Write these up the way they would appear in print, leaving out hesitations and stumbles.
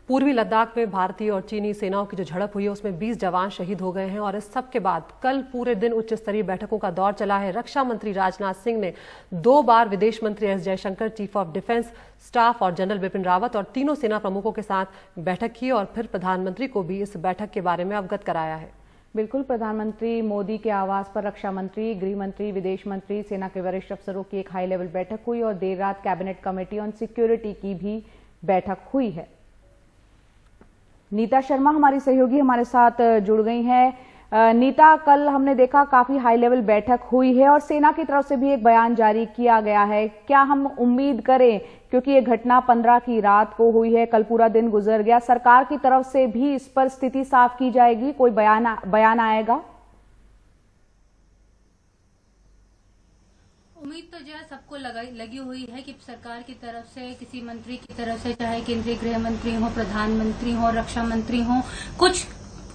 पूर्वी लद्दाख में भारतीय और चीनी सेनाओं की जो झड़प हुई है उसमें 20 जवान शहीद हो गए हैं और इस सब के बाद कल पूरे दिन उच्च स्तरीय बैठकों का दौर चला है। रक्षा मंत्री राजनाथ सिंह ने 2 बार विदेश मंत्री S Jaishankar, chief of defence staff और जनरल बिपिन रावत और तीनों सेना प्रमुखों के साथ बैठक की और फिर प्रधानमंत्री को भी इस बैठक के बारे में अवगत कराया है। बिल्कुल, प्रधानमंत्री मोदी के आवास पर रक्षा मंत्री, गृह मंत्री, विदेश मंत्री, सेना के वरिष्ठ अफसरों की एक हाई लेवल बैठक हुई और देर रात कैबिनेट कमेटी ऑन सिक्योरिटी की भी बैठक हुई है। नीता शर्मा हमारी सहयोगी हमारे साथ जुड़ गई हैं। नीता, कल हमने देखा काफी हाई लेवल बैठक हुई है और सेना की तरफ से भी एक बयान जारी किया गया है। क्या हम उम्मीद करें, क्योंकि ये घटना 15 की रात को हुई है, कल पूरा दिन गुजर गया, सरकार की तरफ से भी इस पर स्थिति साफ की जाएगी, कोई बयान आएगा? उम्मीद तो जो है सबको लगी हुई है कि सरकार की तरफ से, किसी मंत्री की तरफ से, चाहे केंद्रीय गृह मंत्री हो, प्रधानमंत्री हो, रक्षा मंत्री हो, कुछ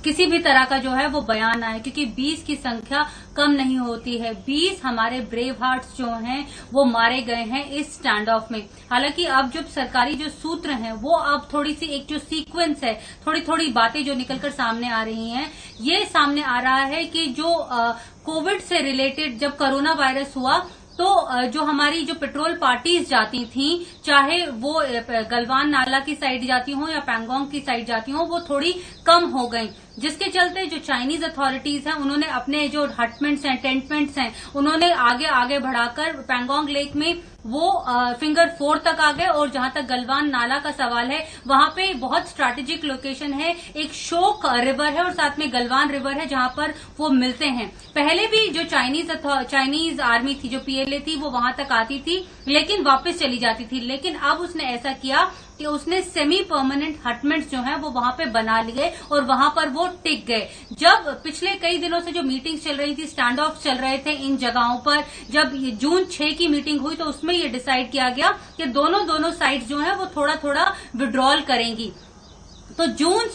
किसी भी तरह का जो है वो बयान आए, क्योंकि 20 की संख्या कम नहीं होती है। 20 हमारे ब्रेव हार्ट्स जो हैं वो मारे गए हैं इस स्टैंड ऑफ में। हालांकि अब जो सरकारी जो सूत्र हैं वो अब थोड़ी सी एक जो सीक्वेंस है, थोड़ी थोड़ी बातें जो निकलकर सामने आ रही हैं, ये सामने आ रहा है कि जो कोविड से रिलेटेड जब कोरोना वायरस हुआ तो जो हमारी जो पेट्रोल पार्टीज जाती थी, चाहे वो गलवान नाला की साइड जाती हो या पैंगोंग की साइड जाती हो, वो थोड़ी कम हो गई, जिसके चलते जो चाइनीज अथॉरिटीज हैं उन्होंने अपने जो हटमेंट्स हैं, टेंटमेंट्स हैं, उन्होंने आगे बढ़ाकर पैंगोंग लेक में वो फिंगर 4 तक आ गए। और जहां तक गलवान नाला का सवाल है, वहां पे बहुत स्ट्रैटेजिक लोकेशन है, एक शोक रिवर है और साथ में गलवान रिवर है जहां पर वो मिलते हैं। पहले भी जो चाइनीज आर्मी थी, जो पीएलए थी, वो वहां तक आती थी लेकिन वापस चली जाती थी। लेकिन अब उसने ऐसा किया कि उसने सेमी परमानेंट हटमेंट्स जो हैं वो वहां पे बना लिए और वहां पर वो टिक गए। जब पिछले कई दिनों से जो मीटिंग्स चल रही थी, स्टैंड ऑफ चल रहे थे इन जगहों पर, जब जून 6 की मीटिंग हुई तो उसमें ये डिसाइड किया गया कि दोनों साइड्स जो हैं वो थोड़ा थोड़ा विड्रॉल करेंगी। तो जून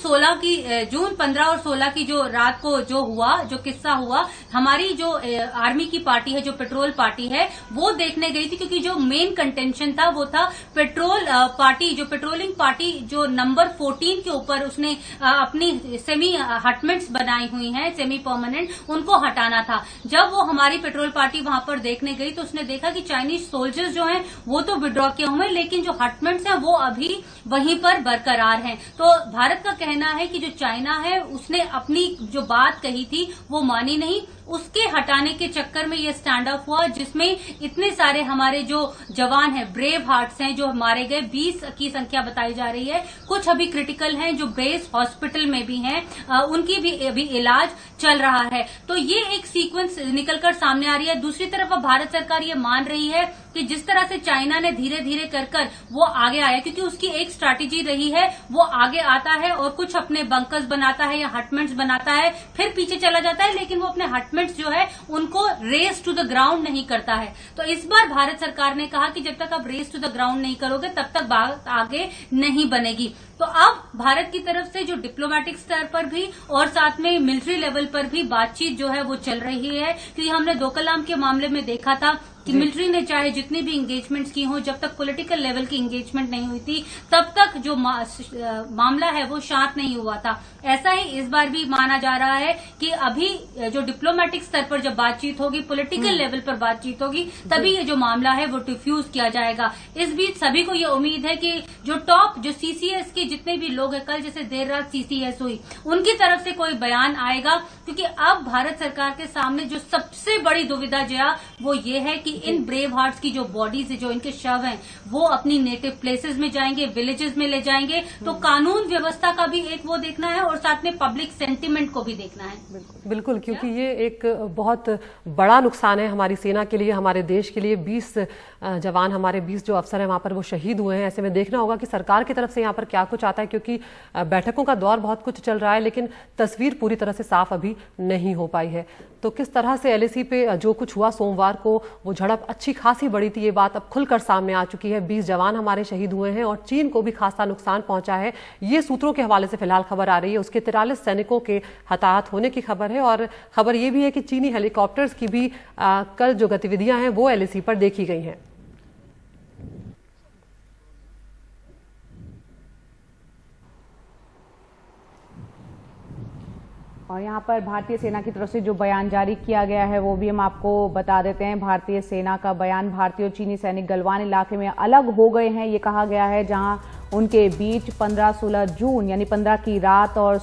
15 और 16 की जो रात को जो किस्सा हुआ, हमारी जो आर्मी की पार्टी है, जो पेट्रोल पार्टी है, वो देखने गई थी, क्योंकि जो मेन कंटेंशन था वो था पेट्रोलिंग पार्टी जो नंबर 14 के ऊपर उसने अपनी सेमी हटमेंट्स बनाई हुई हैं, सेमी परमानेंट, उनको हटाना था। जब वो हमारी पेट्रोल पार्टी वहां पर देखने गई तो उसने देखा कि चाइनीज सोल्जर्स जो हैं वो तो विड्रॉ किए हुए हैं, लेकिन जो हटमेंट्स हैं वो अभी वहीं पर बरकरार हैं। तो भारत का कहना है कि जो चाइना है उसने अपनी जो बात कही थी वो मानी नहीं, उसके हटाने के चक्कर में ये स्टैंड ऑफ हुआ, जिसमें इतने सारे हमारे जो जवान हैं, ब्रेव हार्ट्स हैं, जो मारे गए, 20 की संख्या बताई जा रही है। कुछ अभी क्रिटिकल हैं, जो बेस हॉस्पिटल में भी हैं, उनकी भी अभी इलाज चल रहा है। तो ये एक सीक्वेंस निकलकर सामने आ रही है। दूसरी तरफ अब भारत सरकार ये मान रही है कि जिस तरह से चाइना ने धीरे धीरे कर वो आगे आया, क्योंकि उसकी एक स्ट्रैटेजी रही है, वो आगे आता है और कुछ अपने बंकर्स बनाता है या हटमेंट्स बनाता है, फिर पीछे चला जाता है, लेकिन वो अपने हटमेंट्स जो है उनको रेस टू द ग्राउंड नहीं करता है। तो इस बार भारत सरकार ने कहा कि जब तक आप रेस टू द ग्राउंड नहीं करोगे तब तक बात आगे नहीं बनेगी। तो अब भारत की तरफ से जो डिप्लोमेटिक स्तर पर भी और साथ में मिलिट्री लेवल पर भी बातचीत जो है वो चल रही है, क्योंकि हमने डोकलाम के मामले में देखा था कि मिलिट्री ने चाहे जितनी भी इंगेजमेंट्स की हो, जब तक पॉलिटिकल लेवल की इंगेजमेंट नहीं हुई थी तब तक जो मामला है वो शांत नहीं हुआ था। ऐसा ही इस बार भी माना जा रहा है कि अभी जो डिप्लोमेटिक स्तर पर जब बातचीत होगी, पॉलिटिकल लेवल पर बातचीत होगी, तभी ये जो मामला है वो डिफ्यूज किया जाएगा। इस बीच सभी को ये उम्मीद है कि जो टॉप जो सीसीएस के जितने भी लोग हैं, कल जैसे देर रात सीसीएस हुई, उनकी तरफ से कोई बयान आएगा, क्योंकि अब भारत सरकार के सामने जो सबसे बड़ी दुविधा जो वो ये है कि इन ब्रेव हार्ट्स की जो बॉडीज है, जो इनके शव हैं, वो अपनी नेटिव प्लेसेस में जाएंगे, विलेजेस में ले जाएंगे। तो कानून व्यवस्था का भी एक वो देखना है और साथ में पब्लिक सेंटिमेंट को भी देखना है। बिल्कुल, क्योंकि ये एक बहुत बड़ा नुकसान है हमारी सेना के लिए, हमारे देश के लिए। 20 जवान, हमारे 20 जो अफसर हैं वहां पर वो शहीद हुए हैं। ऐसे में देखना होगा कि सरकार की तरफ से यहाँ पर क्या कुछ आता है, क्योंकि बैठकों का दौर बहुत कुछ चल रहा है, लेकिन तस्वीर पूरी तरह से साफ अभी नहीं हो पाई है। तो किस तरह से एलएसी पे जो कुछ हुआ सोमवार को, वो झड़प अच्छी खासी बड़ी थी, ये बात अब खुलकर सामने आ चुकी है। 20 जवान हमारे शहीद हुए हैं और चीन को भी खासा नुकसान पहुंचा है, ये सूत्रों के हवाले से फिलहाल खबर आ रही है। उसके 43 सैनिकों के हताहत होने की खबर है और खबर ये भी है कि चीनी हेलीकॉप्टर्स की भी कल जो गतिविधियां हैं वो एलएसी पर देखी गई हैं। और यहाँ पर भारतीय सेना की तरफ से जो बयान जारी किया गया है वो भी हम आपको बता देते हैं। भारतीय सेना का बयान, भारतीय और चीनी सैनिक गलवान इलाके में अलग हो गए हैं, ये कहा गया है, जहां उनके बीच 15-16 जून यानी 15 की रात और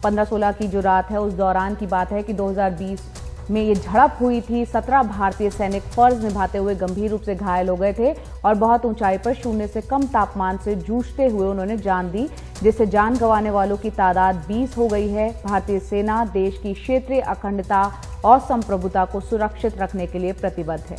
15-16 की जो रात है उस दौरान की बात है कि 2020 में ये झड़प हुई थी। 17 भारतीय सैनिक फर्ज निभाते हुए गंभीर रूप से घायल हो गए थे और बहुत ऊंचाई पर शून्य से कम तापमान से जूझते हुए उन्होंने जान दी, जिससे जान गंवाने वालों की तादाद 20 हो गई है। भारतीय सेना देश की क्षेत्रीय अखंडता और संप्रभुता को सुरक्षित रखने के लिए प्रतिबद्ध है।